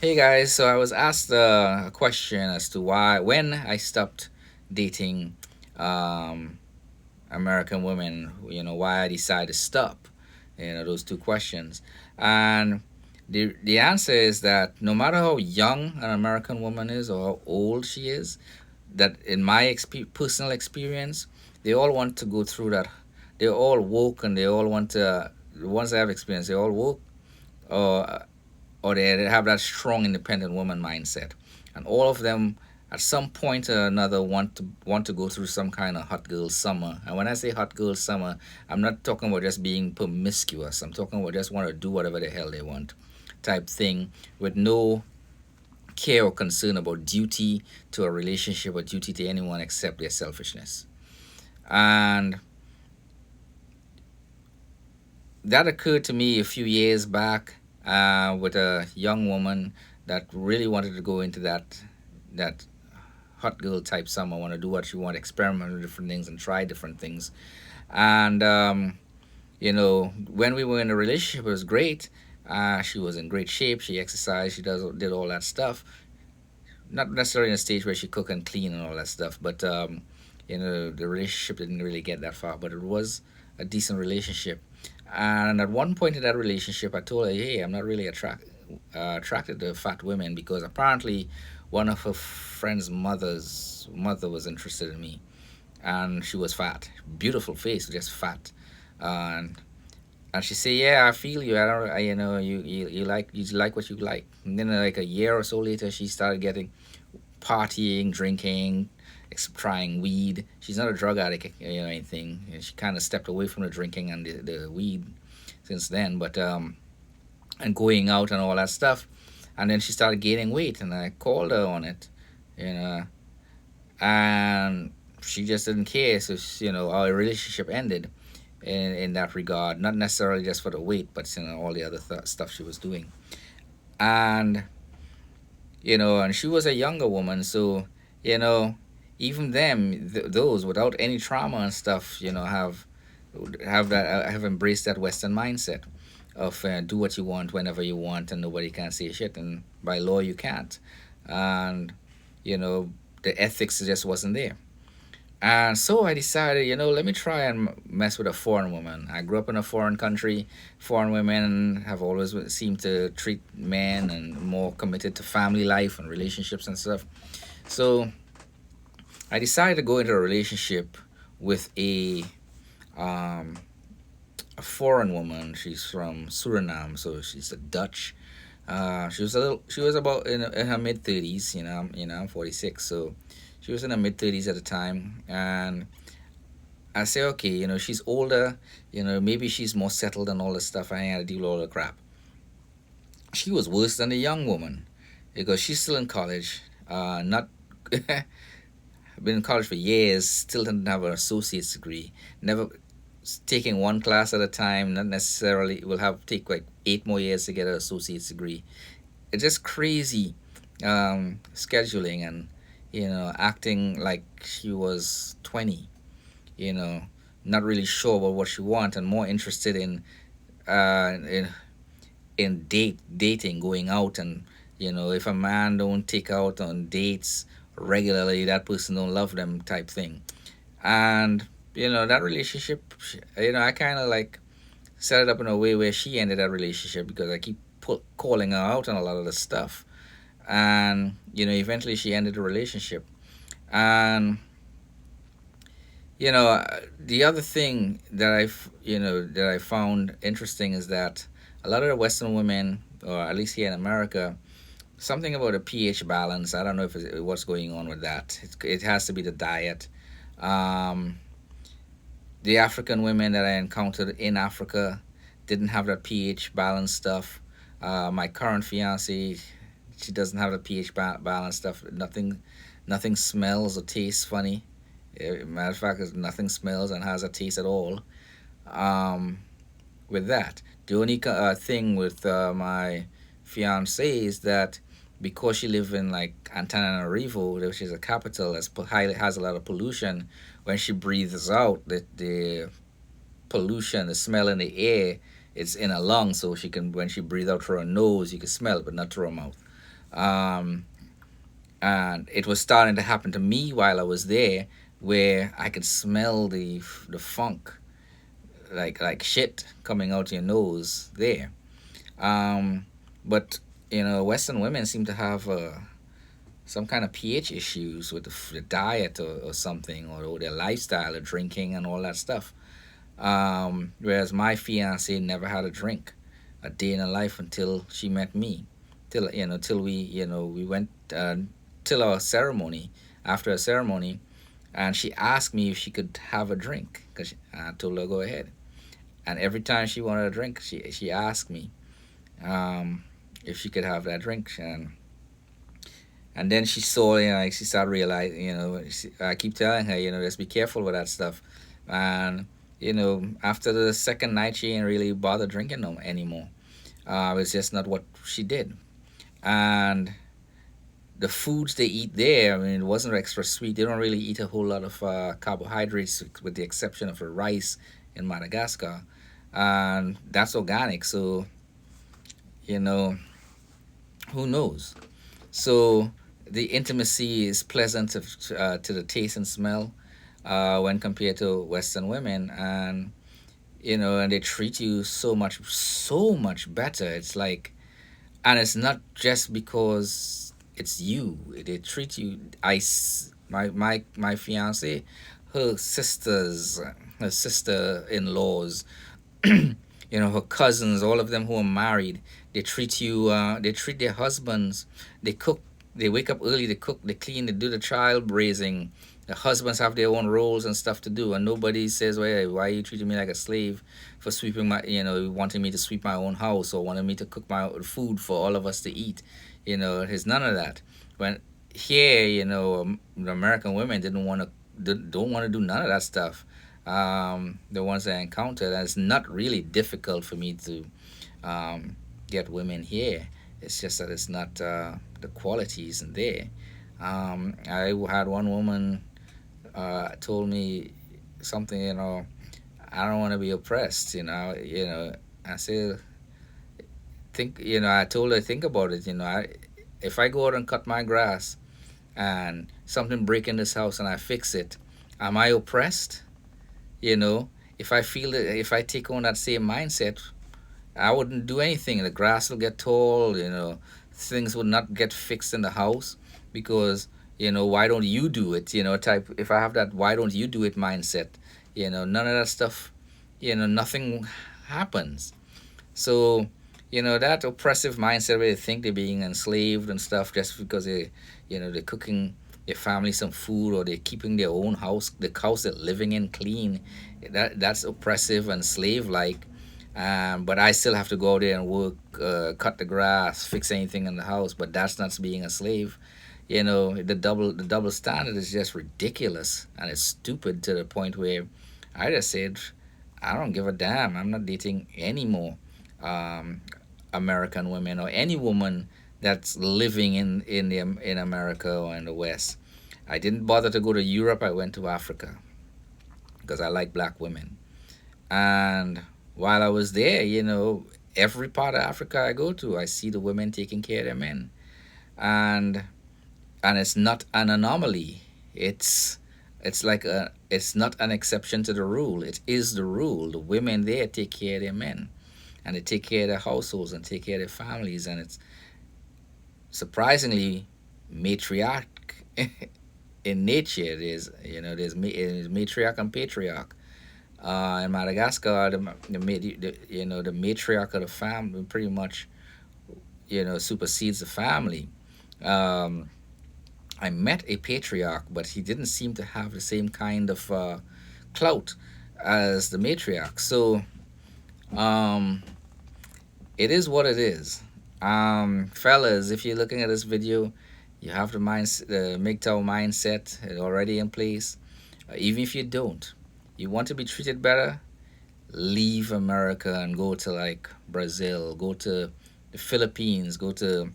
Hey guys, so I was asked a question as to when I stopped dating um, American women, why I decided to stop, those two questions. And the answer is that no matter how young an American woman is or how old she is, that in my personal experience, they all want to go through that. They're all woke and they all want to, the ones I have experienced, they all woke or or they have that strong independent woman mindset, and all of them at some point or another want to go through some kind of hot girl summer. And when I say hot girl summer, I'm not talking about just being promiscuous. I'm talking about just want to do whatever the hell they want, type thing, with no care or concern about duty to a relationship or duty to anyone except their selfishness. And that occurred to me a few years back with a young woman that really wanted to go into that hot girl type summer, want to do what she want, experiment with different things and try different things. And when we were in a relationship, it was great. She was in great shape. She exercised. She did all that stuff. Not necessarily in a stage where she cook and clean and all that stuff, but the relationship didn't really get that far. But it was a decent relationship. And at one point in that relationship, I told her, "Hey, I'm not really attracted to fat women because apparently one of her friend's mother was interested in me, and she was fat, beautiful face, just fat." And and she said, "Yeah, I feel you. I don't, I, you like what you like." And then like a year or so later, she started getting partying, drinking, trying weed. She's not a drug addict, anything. And she kind of stepped away from the drinking and the weed since then. But and going out and all that stuff. And then she started gaining weight, and I called her on it, you know, and she just didn't care. So our relationship ended in that regard. Not necessarily just for the weight, but all the other stuff she was doing. And and she was a younger woman, so you know, even them, those without any trauma and stuff, have embraced that Western mindset of do what you want whenever you want, and nobody can say shit, and by law you can't, and you know, the ethics just wasn't there. And so I decided, let me try and mess with a foreign woman. I grew up in a foreign country. Foreign women have always seemed to treat men and more committed to family life and relationships and stuff. So I decided to go into a relationship with um, a foreign woman. She's from Suriname, so she's a Dutch. She was about in her mid 30s. I'm 46, so she was in her mid 30s at the time, and I say, okay, she's older, maybe she's more settled and all this stuff. I ain't had to deal with all the crap. She was worse than the young woman because she's still in college. Not been in college for years, still didn't have an associate's degree. Never taking one class at a time. Not necessarily will have take like 8 more years to get an associate's degree. It's just crazy scheduling and acting like she was 20. You know, not really sure about what she wants and more interested in uh, in dating, going out, and if a man don't take out on dates regularly, that person don't love them type thing. And that relationship, I kind of like set it up in a way where she ended that relationship because I keep calling her out on a lot of the stuff, and eventually she ended the relationship. And the other thing that I found interesting is that a lot of the Western women, or at least here in America, something about a pH balance. I don't know if what's going on with that. It has to be the diet. Um, the African women that I encountered in Africa didn't have that pH balance stuff. My current fiance, she doesn't have the pH balance stuff. Nothing smells or tastes funny. Matter of fact, nothing smells and has a taste at all. Um, with that, the only thing with my fiance is that because she lives in like Antananarivo, which is a capital that's highly has a lot of pollution, when she breathes out, the pollution, the smell in the air, it's in her lungs, so she can when she breathes out through her nose, you can smell it, but not through her mouth. Um, and it was starting to happen to me while I was there, where I could smell the funk, like shit coming out your nose there. Um, but Western women seem to have some kind of pH issues with the diet or something, or their lifestyle of drinking and all that stuff. Whereas my fiance never had a drink a day in her life until she met me, till we went till our ceremony. After a ceremony, and she asked me if she could have a drink, because I told her go ahead. And every time she wanted a drink, she asked me um, if she could have that drink, and then she saw, like she started realizing, I keep telling her, just be careful with that stuff. And after the second night, she ain't really bother drinking no anymore. It's just not what she did. And the foods they eat there, I mean, it wasn't extra sweet. They don't really eat a whole lot of carbohydrates, with the exception of the rice in Madagascar, and that's organic. So you know, who knows? So the intimacy is pleasant to the taste and smell when compared to Western women, and and they treat you so much better. It's like, and it's not just because it's you. They treat you. My fiance, her sisters, her sister in laws, her cousins, all of them who are married, they treat you. They treat their husbands. They cook. They wake up early. They cook. They clean. They do the child raising. The husbands have their own roles and stuff to do, and nobody says, "Well, hey, why are you treating me like a slave for sweeping my, wanting me to sweep my own house, or wanting me to cook my own food for all of us to eat?" There's none of that. When here, the American women didn't want to, don't want to do none of that stuff. The ones I encountered, and it's not really difficult for me to get women here. It's just that it's not the quality isn't there. I had one woman told me something. I don't want to be oppressed. I said, think. I told her, think about it. If I go out and cut my grass and something break in this house and I fix it, am I oppressed? You know, if I feel that, if I take on that same mindset, I wouldn't do anything. The grass will get tall, things would not get fixed in the house because, why don't you do it? Type, if I have that why don't you do it mindset, none of that stuff, nothing happens. So, that oppressive mindset where they think they're being enslaved and stuff just because they're cooking their family some food, or they're keeping their own house, the house they're living in, clean. That's oppressive and slave like. But I still have to go out there and work, cut the grass, fix anything in the house. But that's not being a slave. The double standard is just ridiculous, and it's stupid to the point where I just said, I don't give a damn. I'm not dating any more um, American women, or any woman that's living in America or in the West. I didn't bother to go to Europe. I went to Africa because I like black women. And while I was there, every part of Africa I go to, I see the women taking care of their men, and it's not an anomaly. It's not an exception to the rule. It is the rule. The women there take care of their men, and they take care of their households and take care of their families, and it's surprisingly matriarch in nature. There's matriarch and patriarch. In Madagascar, the matriarch of the family pretty much supersedes the family. Um, I met a patriarch, but he didn't seem to have the same kind of clout as the matriarch. So um, it is what it is. Fellas, if you're looking at this video, you have the MGTOW mindset already in place. Even if you don't, you want to be treated better, leave America and go to like Brazil, go to the Philippines, go to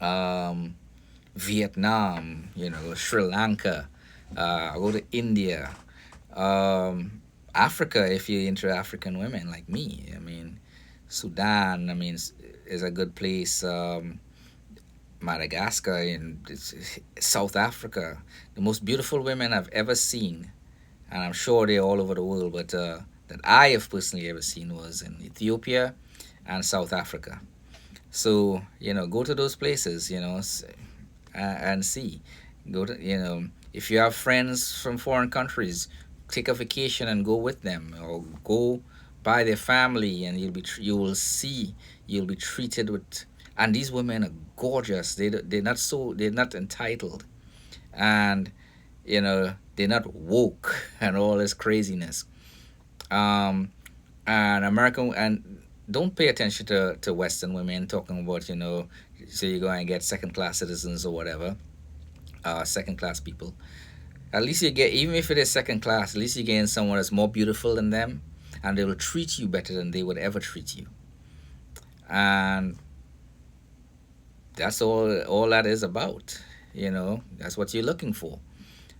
um, Vietnam, Sri Lanka, go to India, um, Africa if you're into African women like me. I mean, Sudan, I mean, is a good place. Madagascar, in South Africa, the most beautiful women I've ever seen, and I'm sure they're all over the world, but that I have personally ever seen was in Ethiopia and South Africa. So, go to those places, and see. Go to, if you have friends from foreign countries, take a vacation and go with them, or go by their family, and you will see, you'll be treated with. And these women are gorgeous. They're not entitled, and they're not woke and all this craziness. Um, and American and don't pay attention to Western women talking about, so you're going to get second class citizens or whatever, second class people. At least you get, even if it is second class, at least you're getting someone that's more beautiful than them, and they will treat you better than they would ever treat you. And that's all that is about. That's what you're looking for.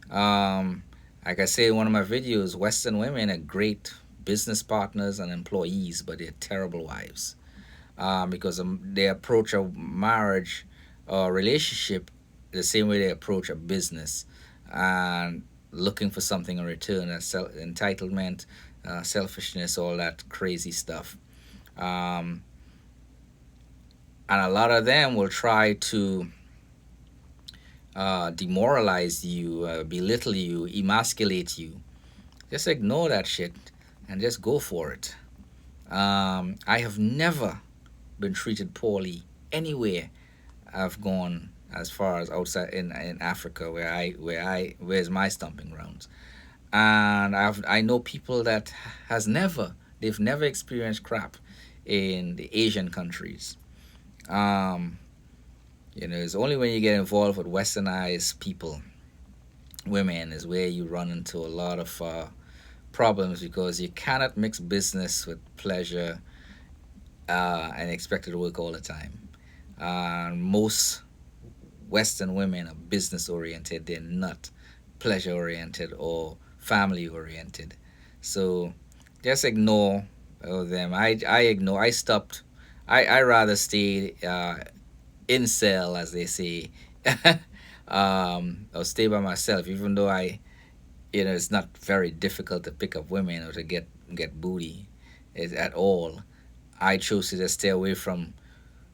Um, like I say in one of my videos, Western women are great business partners and employees, but they're terrible wives, because they approach a marriage or relationship the same way they approach a business, and looking for something in return. That's entitlement, selfishness, all that crazy stuff. Um, and a lot of them will try to demoralize you, belittle you, emasculate you. Just ignore that shit and just go for it. I have never been treated poorly anywhere I've gone, as far as outside in Africa, where's my stomping grounds. And I know people that they've never experienced crap in the Asian countries. Um, it's only when you get involved with westernized people, women, is where you run into a lot of problems, because you cannot mix business with pleasure, and expect it to work all the time. Most Western women are business oriented, they're not pleasure oriented or family oriented. So just ignore them. I ignore, I stopped. I rather stay incel, as they say, or stay by myself, even though it's not very difficult to pick up women or to get booty at all. I chose to just stay away from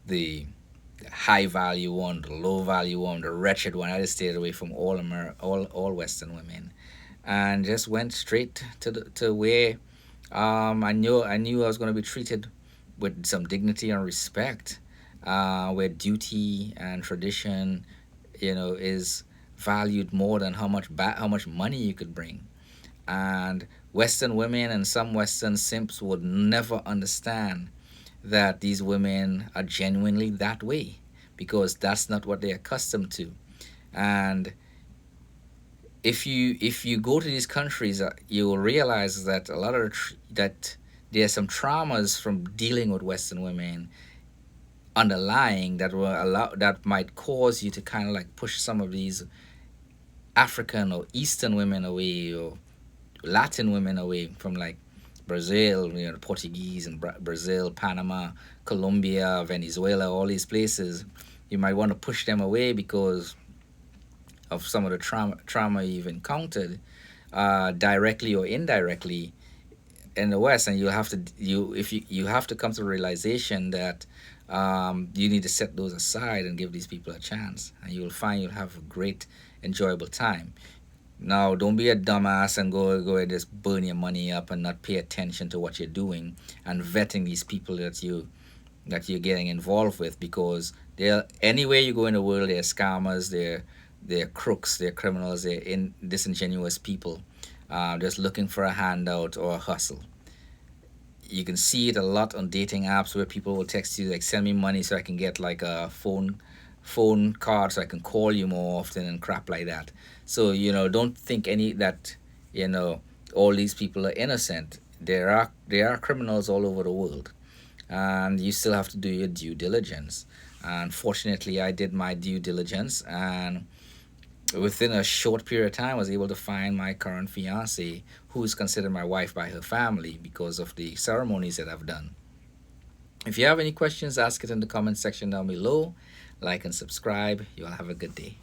the high value one, the low value one, the wretched one. I just stayed away from all Western women, and just went straight to where I knew I was going to be treated with some dignity and respect, where duty and tradition, is valued more than how much money you could bring. And Western women and some Western simps would never understand that these women are genuinely that way, because that's not what they're accustomed to. And if you go to these countries, you will realize that a lot of that there are some traumas from dealing with Western women underlying, that might cause you to kind of like push some of these African or Eastern women away, or Latin women away from, like, Brazil, Portuguese and Brazil, Panama, Colombia, Venezuela, all these places. You might want to push them away because of some of the trauma you've encountered, directly or indirectly, in the West. And you have to come to the realization that, you need to set those aside and give these people a chance, and you'll find you'll have a great, enjoyable time. Now, don't be a dumbass and go and just burn your money up and not pay attention to what you're doing and vetting these people that you're getting involved with, because they're anywhere you go in the world, they're scammers, they're crooks, they're criminals, they're disingenuous people, just looking for a handout or a hustle. You can see it a lot on dating apps, where people will text you like, send me money so I can get like a phone card so I can call you more often and crap like that. So, don't think any that, you know all these people are innocent. There are criminals all over the world, and you still have to do your due diligence. And fortunately, I did my due diligence, and within a short period of time, I was able to find my current fiance, who is considered my wife by her family because of the ceremonies that I've done. If you have any questions, ask it in the comment section down below. like and subscribe. You all have a good day.